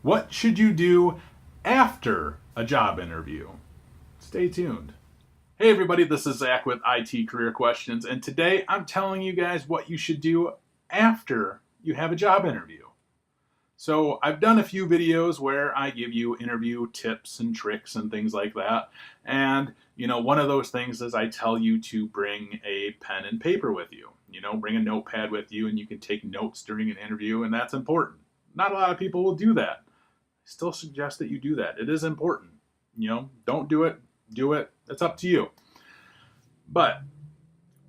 What should you do after a job interview? Stay tuned. Hey everybody, this is Zach with IT Career Questions, and today I'm telling you guys what you should do after you have a job interview. So I've done a few videos where I give you interview tips and tricks and things like that. And, one of those things is I tell you to bring a pen and paper with you. Bring a notepad with you and you can take notes during an interview, and that's important. Not a lot of people will do that. I still suggest that you do that. It is important. Don't do it, do it. It's up to you. But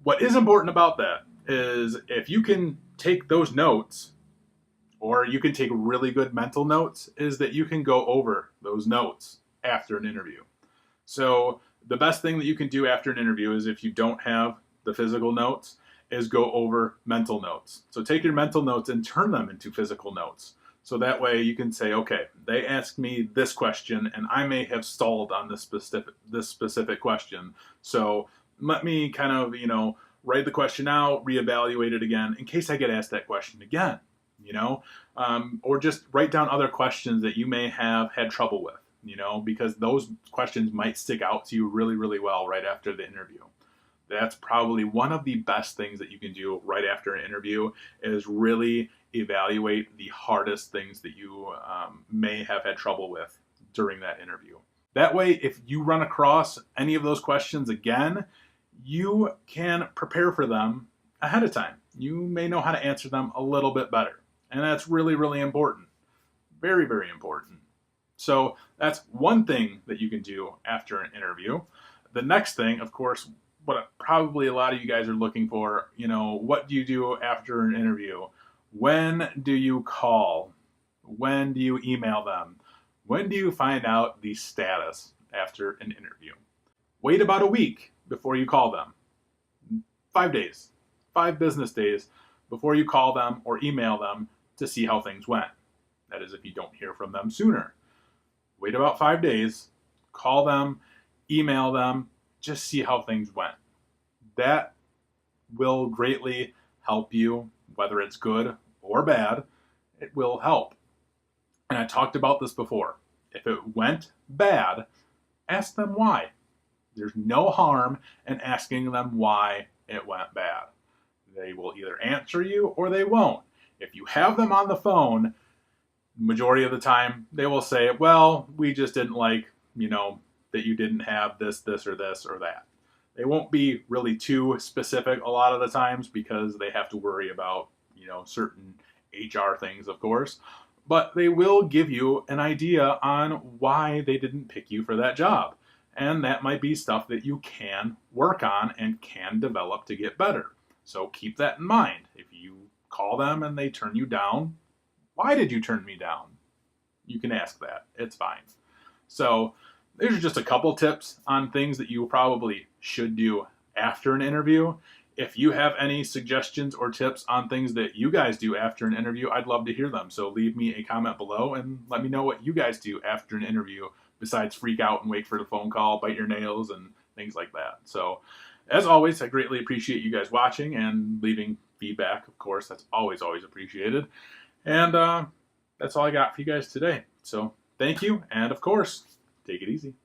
what is important about that is if you can take those notes, or you can take really good mental notes, is that you can go over those notes after an interview. So the best thing that you can do after an interview is, if you don't have the physical notes, is go over mental notes. So take your mental notes and turn them into physical notes. So that way you can say, okay, they asked me this question and I may have stalled on this specific question. So let me kind of, write the question out, reevaluate it again in case I get asked that question again, or just write down other questions that you may have had trouble with, because those questions might stick out to you really, really well right after the interview. That's probably one of the best things that you can do right after an interview, is really evaluate the hardest things that you may have had trouble with during that interview. That way, if you run across any of those questions again, you can prepare for them ahead of time. You may know how to answer them a little bit better. And that's really, really important. Very, very important. So that's one thing that you can do after an interview. The next thing, of course, what probably a lot of you guys are looking for, what do you do after an interview? When do you call? When do you email them? When do you find out the status after an interview? Wait about a week before you call them. 5 days, 5 business days before you call them or email them to see how things went. That is, if you don't hear from them sooner. Wait about 5 days, call them, email them, just see how things went. That will greatly help you, whether it's good or bad, it will help. And I talked about this before. If it went bad, ask them why. There's no harm in asking them why it went bad. They will either answer you or they won't. If you have them on the phone, majority of the time, they will say, well, we just didn't like, that you didn't have this, or this, or that. They won't be really too specific a lot of the times because they have to worry about, certain HR things, of course. But they will give you an idea on why they didn't pick you for that job. And that might be stuff that you can work on and can develop to get better. So keep that in mind. If you call them and they turn you down, why did you turn me down? You can ask that. It's fine. So these are just a couple tips on things that you probably should do after an interview. If you have any suggestions or tips on things that you guys do after an interview, I'd love to hear them. So leave me a comment below and let me know what you guys do after an interview, besides freak out and wait for the phone call, bite your nails, and things like that. So as always, I greatly appreciate you guys watching and leaving feedback. Of course, that's always, always appreciated. And that's all I got for you guys today. So thank you. And of course, take it easy.